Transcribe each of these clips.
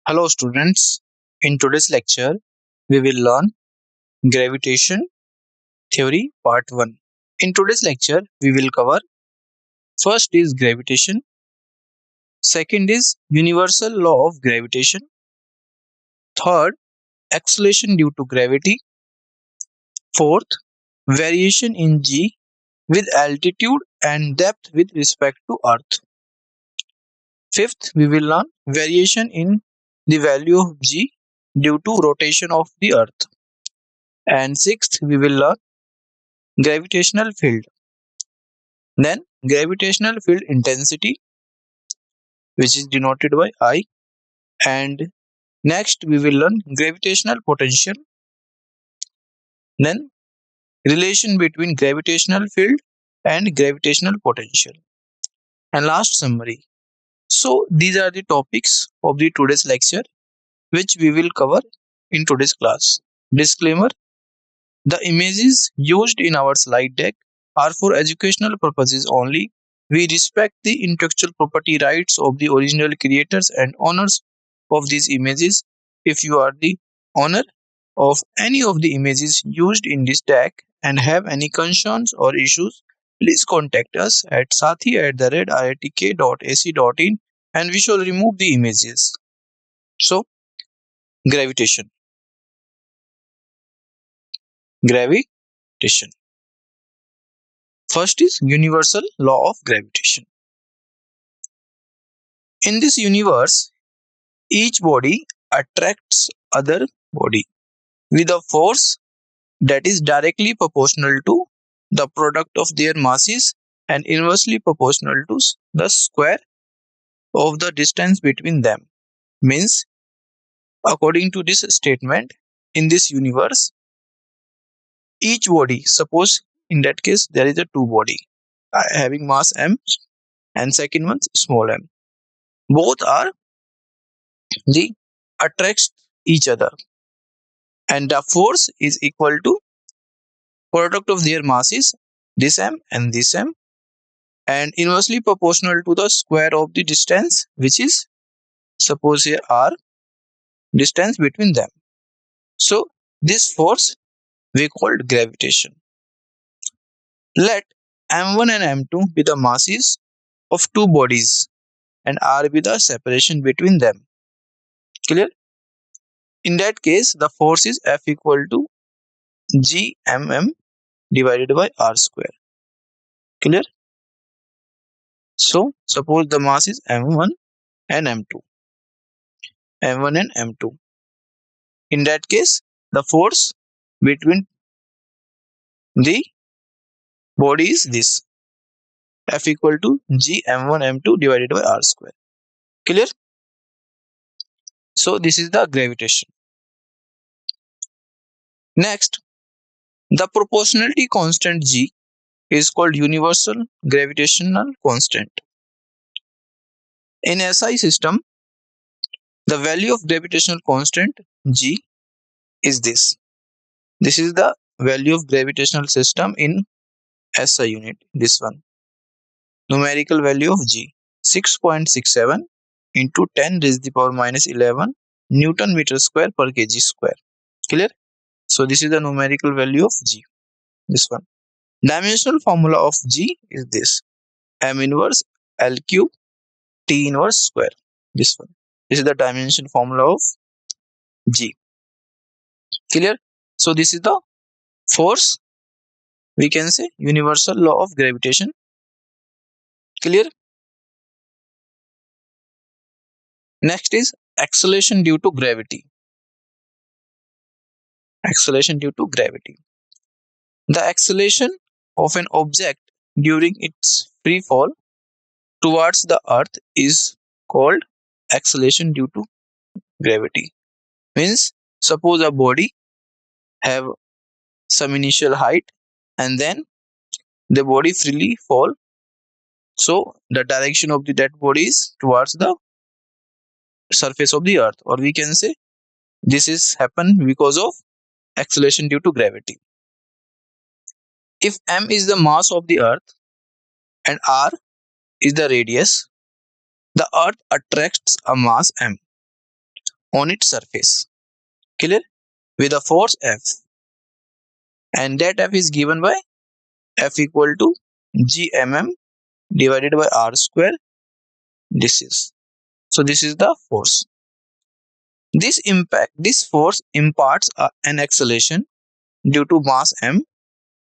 Hello students, in today's lecture we will learn gravitation theory part 1. In today's lecture we will cover first is gravitation, second is universal law of gravitation, third acceleration due to gravity, fourth variation in g with altitude and depth with respect to earth, fifth we will learn variation in the value of g due to rotation of the earth, and sixth we will learn gravitational field. Then gravitational field intensity, which is denoted by I, and next we will learn gravitational potential, then relation between gravitational field and gravitational potential, and last summary. So these are the topics of the today's lecture which we will cover in today's class. Disclaimer: the images used in our slide deck are for educational purposes only. We respect the intellectual property rights of the original creators and owners of these images. If you are the owner of any of the images used in this deck and have any concerns or issues, please contact us at sathi@iitk.ac.in and we shall remove the images. So, gravitation. Gravitation. First is universal law of gravitation. In this universe, each body attracts other body with a force that is directly proportional to the product of their masses and inversely proportional to the square of the distance between them. Means, according to this statement, in this universe, each body, suppose in that case there is a two body having mass m and second one small m. Both are the attracts each other and the force is equal to product of their masses, this m and this m, and inversely proportional to the square of the distance, which is suppose here r, distance between them. So this force we called gravitation. Let m1 and m2 be the masses of two bodies and r be the separation between them. Clear? In that case the force is F equal to gmm divided by r square. Clear? So suppose the mass is m1 and m2. m1 and m2. In that case the force between the body is this, F equal to g m1 m2 divided by r square. Clear? So this is the gravitation. Next, the proportionality constant g is called universal gravitational constant. In SI system, the value of gravitational constant g is this. This is the value of gravitational system in SI unit, this one. Numerical value of g, 6.67 into 10 raised to the power minus 11 Newton meter square per kg square. Clear? So this is the numerical value of g, this one. Dimensional formula of g is this, m inverse L cube T inverse square, this one. This is the dimension formula of g. Clear? So this is the force, we can say universal law of gravitation. Clear? Next is acceleration due to gravity. Acceleration due to gravity. The acceleration of an object during its free fall towards the earth is called acceleration due to gravity. Means, suppose a body have some initial height and then the body freely fall, so the direction of that body is towards the surface of the earth, or we can say this is happen because of acceleration due to gravity. If m is the mass of the earth and r is the radius, the earth attracts a mass m. on its surface. Clear? With a force F, and that F is given by F equal to gmm divided by r square. This is the force. This force imparts an acceleration due to mass m,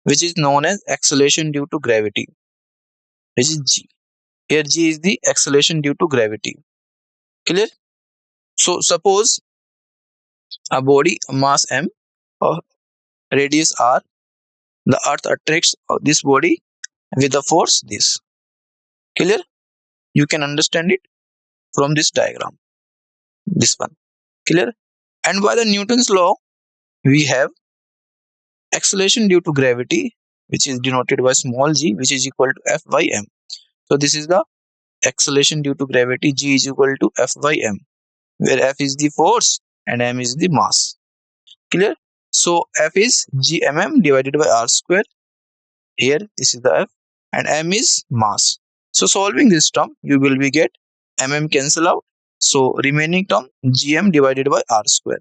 which is known as acceleration due to gravity, which is g. Here g is the acceleration due to gravity. Clear? So suppose a body mass m or radius r, the earth attracts this body with the force this. Clear? You can understand it from this diagram, this one. Clear? And by the Newton's law, we have acceleration due to gravity, which is denoted by small g, which is equal to F by m. So this is the acceleration due to gravity. G is equal to F by m, where F is the force and m is the mass. Clear? So F is gmm divided by r square. Here this is the F and m is mass. So solving this term, you will be get mm cancel out. So remaining term gm divided by r square.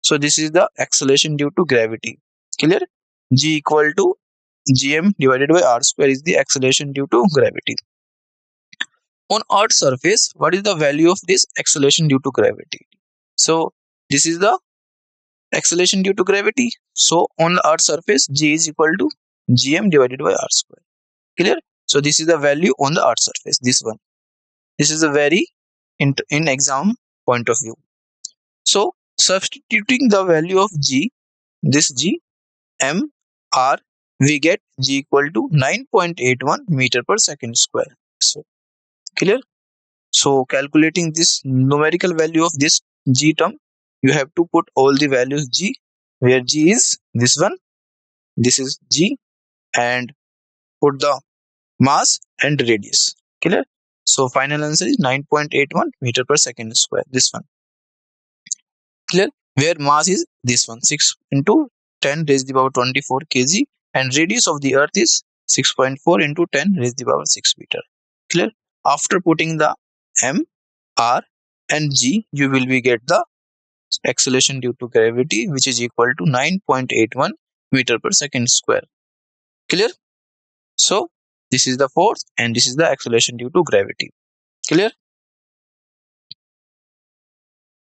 So this is the acceleration due to gravity. Clear? G equal to gm divided by r square is the acceleration due to gravity. On Earth's surface, what is the value of this acceleration due to gravity? So this is the acceleration due to gravity. So on the Earth's surface, G is equal to gm divided by r square. Clear? So this is the value on the Earth's surface. This one. This is a very in exam point of view. So substituting the value of G, this G, M, R, we get G equal to 9.81 meter per second square. So clear? So calculating this numerical value of this G term, you have to put all the values G, where G is this one, this is G, and put the mass and radius. Clear? So final answer is 9.81 meter per second square. This one. Clear? Where mass is this one, 6 into 10 raised to the power 24 kg, and radius of the earth is 6.4 into 10 raised to the power 6 meter. Clear? After putting the m, r and g, you will be get the acceleration due to gravity, which is equal to 9.81 meter per second square. Clear? So this is the force and this is the acceleration due to gravity. Clear?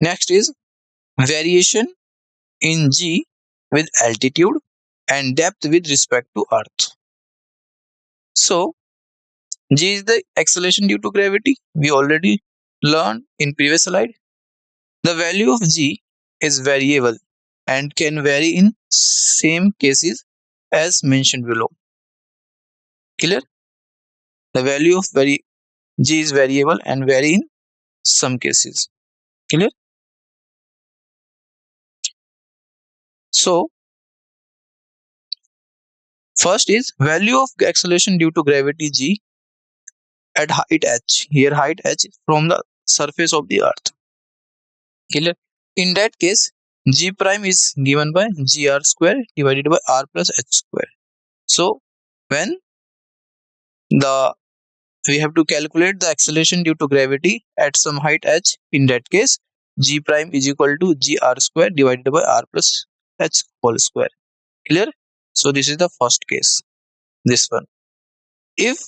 Next is variation in g with altitude and depth with respect to earth. So g is the acceleration due to gravity. We already learned in previous slide. The value of g is variable and can vary in same cases as mentioned below. Clear? The value of g is variable and vary in some cases. Clear? So first is value of acceleration due to gravity g at height h. Here height h from the surface of the earth. Clear? In that case, g prime is given by gr square divided by r plus h square. So when we have to calculate the acceleration due to gravity at some height h, in that case g prime is equal to gr square divided by r plus h whole square. Clear? So this is the first case, this one. If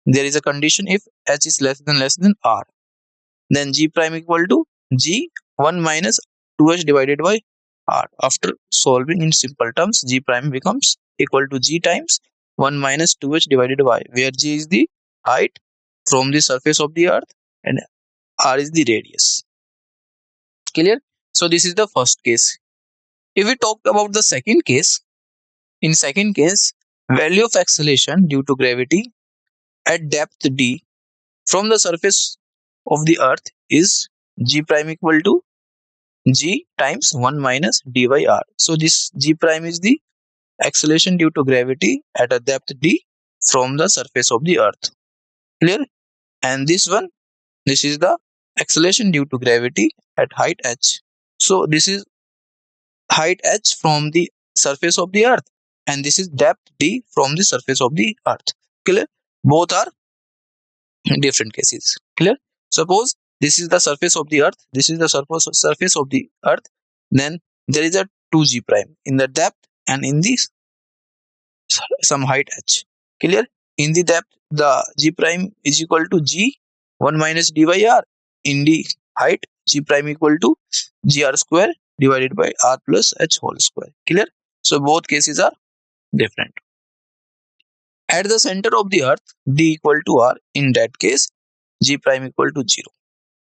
there is a condition, if h is less than r, then g prime equal to g 1 minus 2h divided by r. After solving in simple terms, g prime becomes equal to g times 1 minus 2h divided by, where g is the height from the surface of the earth and r is the radius. Clear? So this is the first case. If we talk about the second case, in second case, value of acceleration due to gravity at depth d from the surface of the earth is g prime equal to g times 1 minus d by r. So this g prime is the acceleration due to gravity at a depth d from the surface of the earth. Clear? And this one, this is the acceleration due to gravity at height h. So this is height h from the surface of the earth and this is depth d from the surface of the earth. Clear? Both are different cases. Clear? Suppose this is the surface of the earth, this is the surface of the earth, then there is a 2g prime in the depth and in the some height h. Clear? In the depth, the g prime is equal to g 1 minus dy r. In the height, g prime equal to gr square divided by r plus h whole square. Clear? So both cases are different. At the center of the earth, d equal to r. In that case, g prime equal to 0.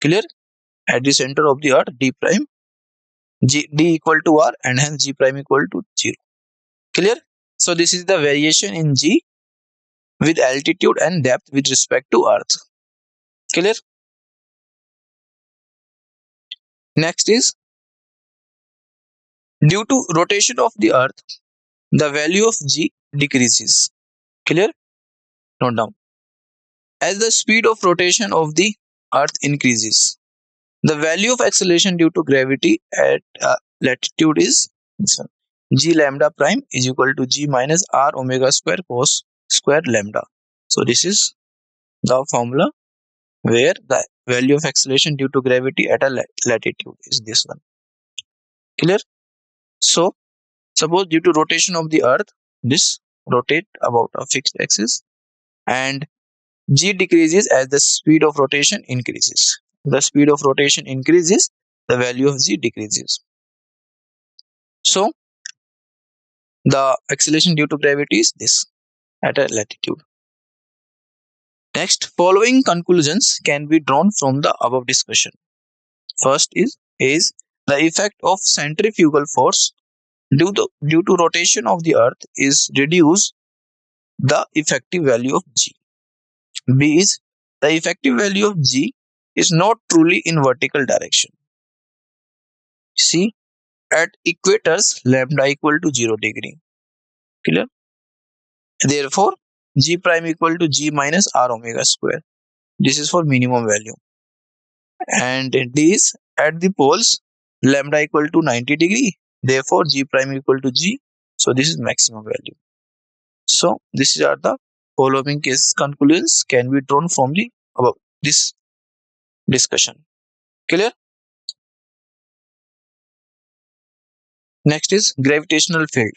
Clear? At the center of the earth, d equal to r, and hence g prime equal to 0. Clear? So this is the variation in g with altitude and depth with respect to earth. Clear? Next is, due to rotation of the earth, the value of g decreases. Clear? Note down. As the speed of rotation of the earth increases, the value of acceleration due to gravity at latitude is this one. G lambda prime is equal to g minus r omega square cos square lambda. So this is the formula where the value of acceleration due to gravity at a latitude is this one. Clear? So suppose due to rotation of the earth, this rotate about a fixed axis, and g decreases as the speed of rotation increases. The speed of rotation increases, the value of g decreases. So the acceleration due to gravity is this at a latitude. Next, following conclusions can be drawn from the above discussion. First is the effect of centrifugal force due to rotation of the earth is reduce the effective value of g. B is the effective value of g is not truly in vertical direction. C, at equators lambda equal to 0 degree. Clear? Therefore, g prime equal to g minus r omega square. This is for minimum value. And D is at the poles lambda equal to 90 degree. Therefore, g prime equal to g. So this is maximum value. So these are the following case conclusions can be drawn from the above this discussion. Clear? Next is gravitational field.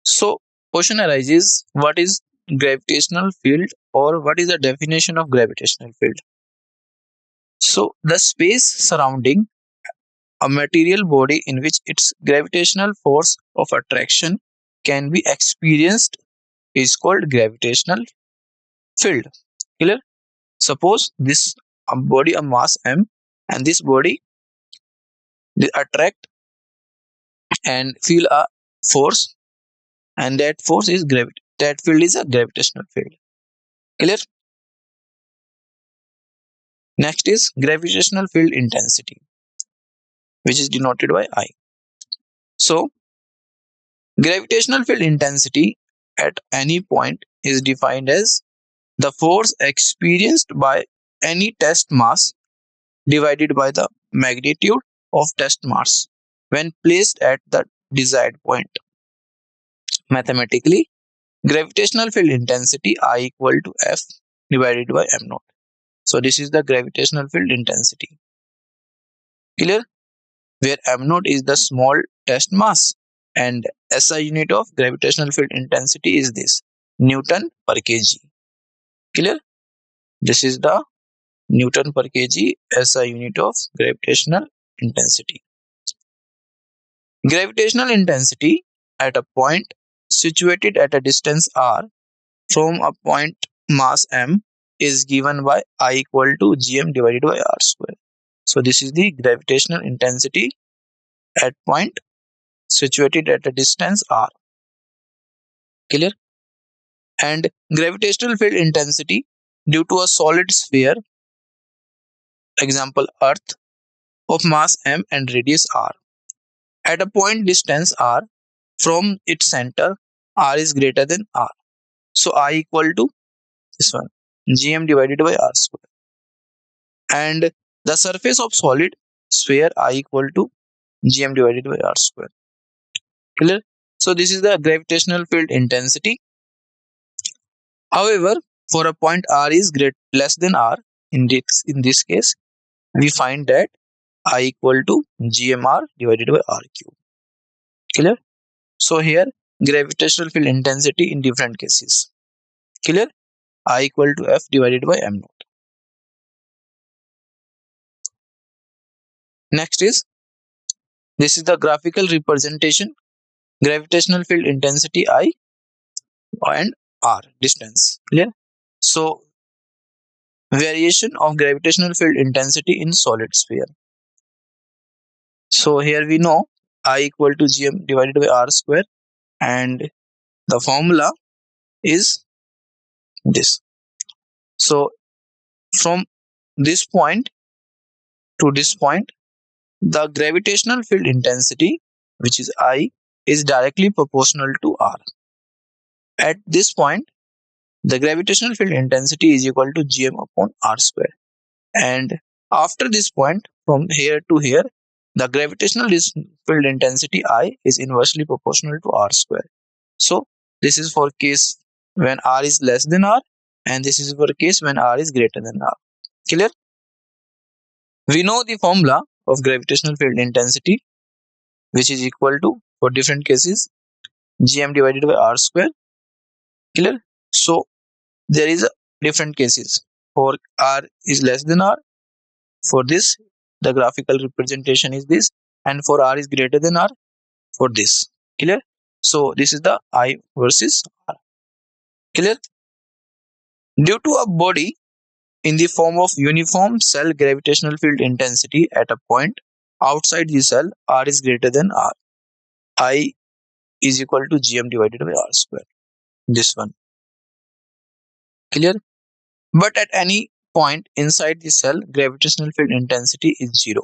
So question arises, what is gravitational field, or what is the definition of gravitational field? So the space surrounding a material body in which its gravitational force of attraction can be experienced is called gravitational field. Clear? Suppose this body of mass m, and this body they attract and feel a force, and that force is gravity. That field is a gravitational field. Clear? Next is gravitational field intensity, which is denoted by I. So gravitational field intensity at any point is defined as the force experienced by any test mass divided by the magnitude of test mass when placed at the desired point. Mathematically, gravitational field intensity I equal to F divided by m naught. So this is the gravitational field intensity. Clear? Where m naught is the small test mass, and SI unit of gravitational field intensity is this, Newton per kg. Clear? This is the Newton per kg SI unit of gravitational intensity. Gravitational intensity at a point situated at a distance r from a point mass m is given by I equal to gm divided by r square. So this is the gravitational intensity at point situated at a distance r. Clear? And gravitational field intensity due to a solid sphere, example earth, of mass m and radius r, at a point distance r from its center, r is greater than r. So I equal to this one, gm divided by r square. And the surface of solid sphere I equal to gm divided by r square. Clear? So this is the gravitational field intensity. However, for a point r is less than r, in this case, we find that I equal to GMR divided by R cube. Clear? So here gravitational field intensity in different cases. Clear? I equal to F divided by M naught. Next is, this is the graphical representation, gravitational field intensity I and R distance. Clear? So variation of gravitational field intensity in solid sphere. So here we know I equal to Gm divided by R square, and the formula is this. So from this point to this point, the gravitational field intensity, which is I, is directly proportional to R. At this point, the gravitational field intensity is equal to Gm upon R square. And after this point, from here to here, the gravitational field intensity I is inversely proportional to R square. So this is for case when R is less than R, and this is for case when R is greater than R. Clear? We know the formula of gravitational field intensity, which is equal to, for different cases, Gm divided by R square. Clear? So there is a different cases. For R is less than R, for this the graphical representation is this, and for R is greater than R, for this. Clear? So this is the I versus R. Clear? Due to a body in the form of uniform cell gravitational field intensity at a point outside the cell, R is greater than R. I is equal to Gm divided by R square. This one. Clear? But at any point inside the cell, gravitational field intensity is 0.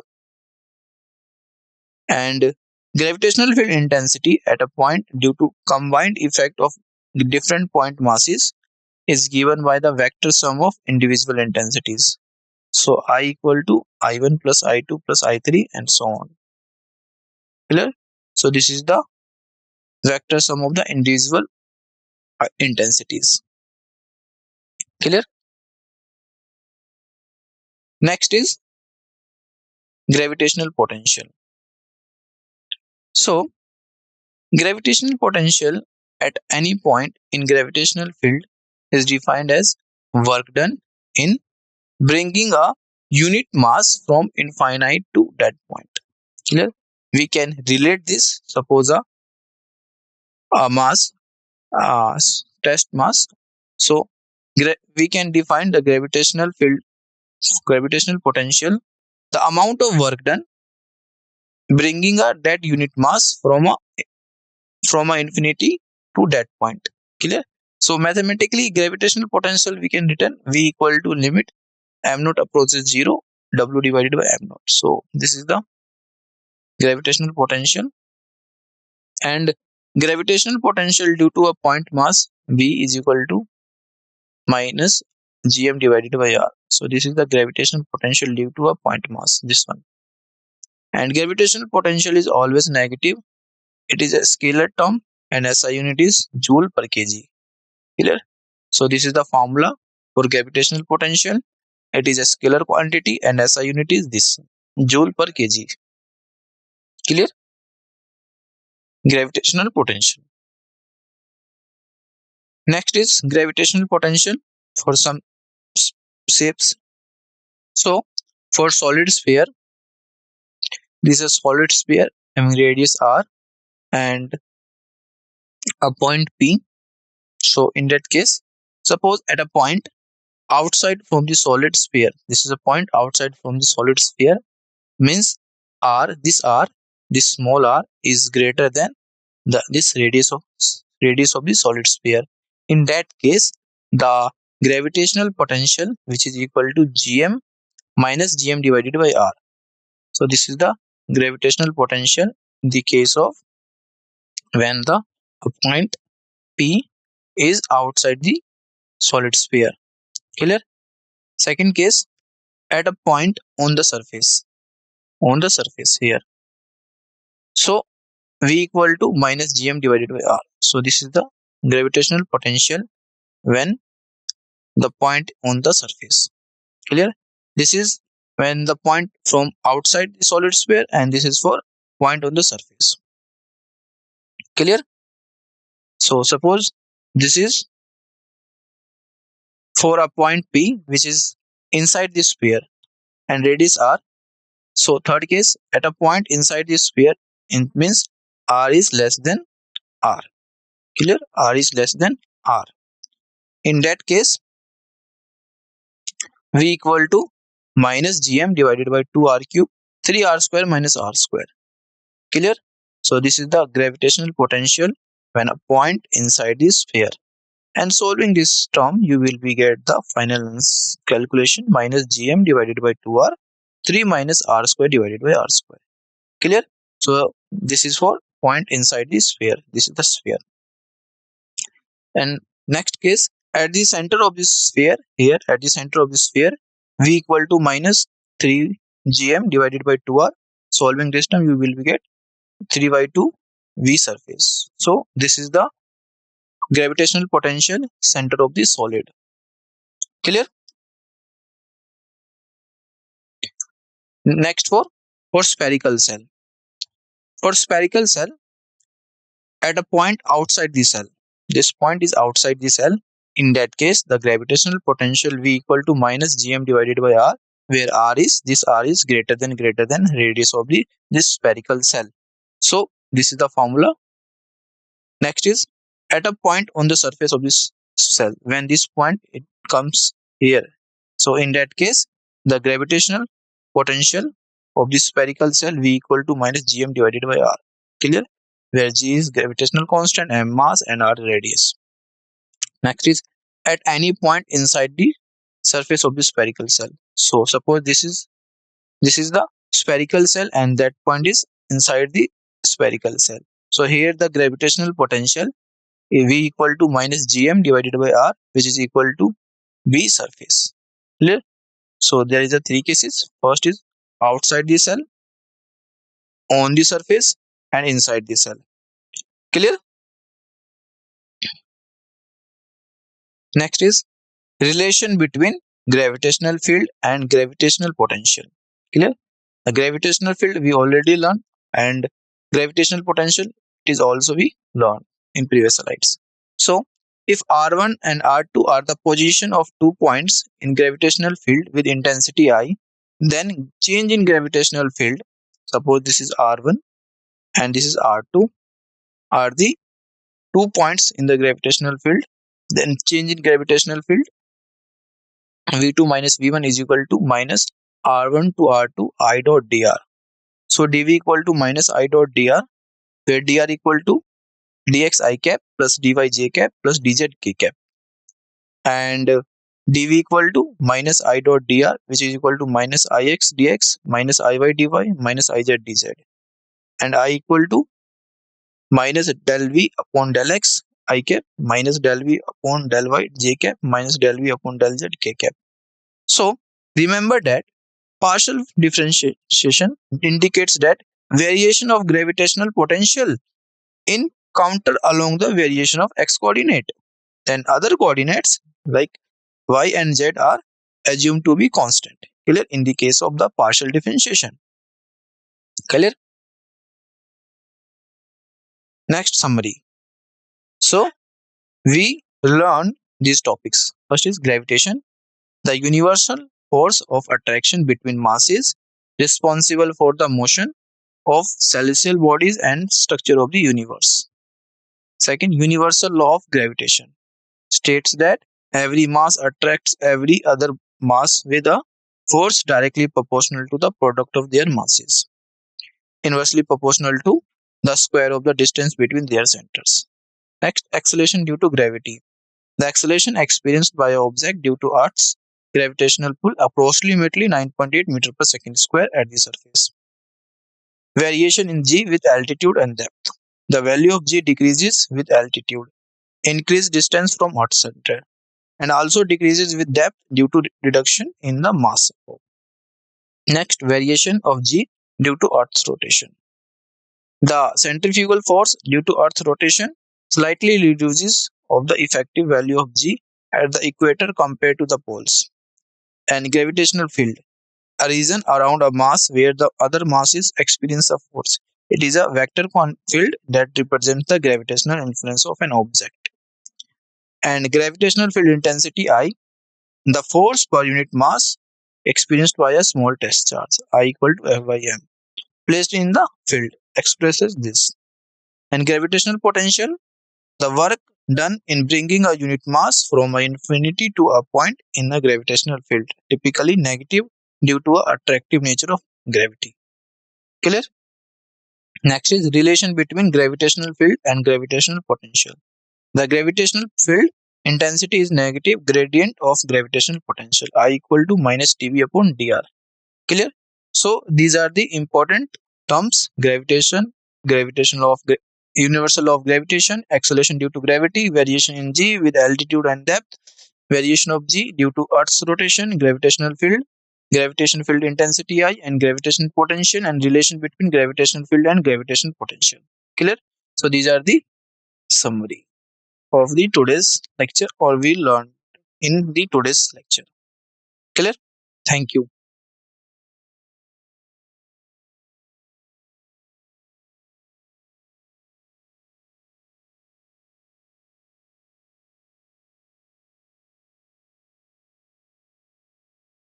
And gravitational field intensity at a point due to combined effect of the different point masses is given by the vector sum of individual intensities. So I equal to I1 plus I2 plus I3 and so on. Clear? So this is the vector sum of the individual intensities. Clear? Next is gravitational potential. So gravitational potential at any point in gravitational field is defined as work done in bringing a unit mass from infinite to that point. Clear? We can relate this. Suppose a mass, test mass. So we can define the gravitational field, gravitational potential, the amount of work done bringing a that unit mass from a infinity to that point. Clear? So mathematically, gravitational potential we can written V equal to limit m naught approaches 0, W divided by m naught. So this is the gravitational potential, and gravitational potential due to a point mass V is equal to minus Gm divided by R. So this is the gravitational potential due to a point mass, this one. And gravitational potential is always negative. It is a scalar term and SI unit is joule per kg. Clear? So this is the formula for gravitational potential. It is a scalar quantity and SI unit is this, joule per kg. Clear? Gravitational potential. Next is gravitational potential for some shapes. So for solid sphere, this is a solid sphere having radius r and a point P. So in that case, suppose at a point outside from the solid sphere, this is a point outside from the solid sphere, means r, this small r is greater than this radius of the solid sphere. In that case, the gravitational potential, which is equal to Gm minus Gm divided by R. So this is the gravitational potential in the case of when the point P is outside the solid sphere. Clear? Second case, at a point on the surface here. So V equal to minus Gm divided by R. So this is the gravitational potential when the point on the surface. Clear? This is when the point from outside the solid sphere, and this is for point on the surface. Clear? So suppose this is for a point P which is inside the sphere and radius r. So third case, at a point inside the sphere, it means r is less than r. Clear? R is less than r. In that case, V equal to minus gm divided by 2r cube, 3r square minus r square. Clear? So this is the gravitational potential when a point inside the sphere. And solving this term, you will be get the final calculation minus gm divided by 2r, 3 minus r square divided by r square. Clear? So this is for point inside the sphere. This is the sphere. And next case, at the center of this sphere, here at the center of the sphere, V equal to minus 3 gm divided by 2r. Solving this term, you will be get 3 by 2 V surface. So this is the gravitational potential center of the solid. Clear? Next for spherical cell. For spherical cell, at a point outside the cell, this point is outside the cell. In that case, the gravitational potential V equal to minus gm divided by r, where this r is greater than radius of this spherical cell. So this is the formula. Next is at a point on the surface of this cell. When this point it comes here, so in that case, the gravitational potential of the spherical cell V equal to minus gm divided by r. Clear? Where g is gravitational constant, m mass, and r radius. Next is at any point inside the surface of the spherical cell. So suppose this is the spherical cell, and that point is inside the spherical cell. So here the gravitational potential V equal to minus gm divided by r, which is equal to V surface. Clear? So there is a three cases. First is outside the cell, on the surface, and inside the cell. Clear? Next is relation between gravitational field and gravitational potential. Clear? The gravitational field we already learned, and gravitational potential it is also we learned in previous slides. So if r1 and r2 are the position of 2 points in gravitational field with intensity I, then change in gravitational field, suppose this is r1 and this is r2, are the 2 points in the gravitational field, then change in gravitational field v2 minus v1 is equal to minus r1 to r2 I dot dr. So dv equal to minus I dot dr, where dr equal to dx I cap plus dy j cap plus dz k cap, and dv equal to minus I dot dr, which is equal to minus ix dx minus iy dy minus iz dz, and I equal to minus del v upon del x I cap minus del v upon del y j cap minus del v upon del z k cap. So remember that partial differentiation indicates that variation of gravitational potential in counter along the variation of x coordinate. Then other coordinates like y and z are assumed to be constant. Clear? In the case of the partial differentiation. Clear? Next summary. So we learn these topics. First is gravitation, the universal force of attraction between masses responsible for the motion of celestial bodies and structure of the universe. Second, universal law of gravitation states that every mass attracts every other mass with a force directly proportional to the product of their masses, inversely proportional to the square of the distance between their centers. Next, acceleration due to gravity. The acceleration experienced by an object due to Earth's gravitational pull approximately 9.8 meter per second square at the surface. Variation in g with altitude and depth. The value of g decreases with altitude, increased distance from Earth's center, and also decreases with depth due to reduction in the mass support. Next, variation of g due to Earth's rotation. The centrifugal force due to Earth's rotation slightly reduces of the effective value of g at the equator compared to the poles. And gravitational field a region around a mass where the other masses experience a force. It is a vector field that represents the gravitational influence of an object. And gravitational field intensity I, the force per unit mass experienced by a small test charge I equal to F by m placed in the field expresses this. And gravitational potential, the work done in bringing a unit mass from a infinity to a point in a gravitational field, typically negative due to a attractive nature of gravity. Clear? Next is relation between gravitational field and gravitational potential. The gravitational field intensity is negative gradient of gravitational potential I equal to minus dV upon dr. Clear? So these are the important terms: gravitation, universal law of gravitation, acceleration due to gravity, variation in g with altitude and depth, variation of g due to Earth's rotation, gravitational field, gravitational field intensity I, and gravitational potential, and relation between gravitational field and gravitational potential. Clear? So these are the summary of the today's lecture, or we learned in the today's lecture. Clear? Thank you.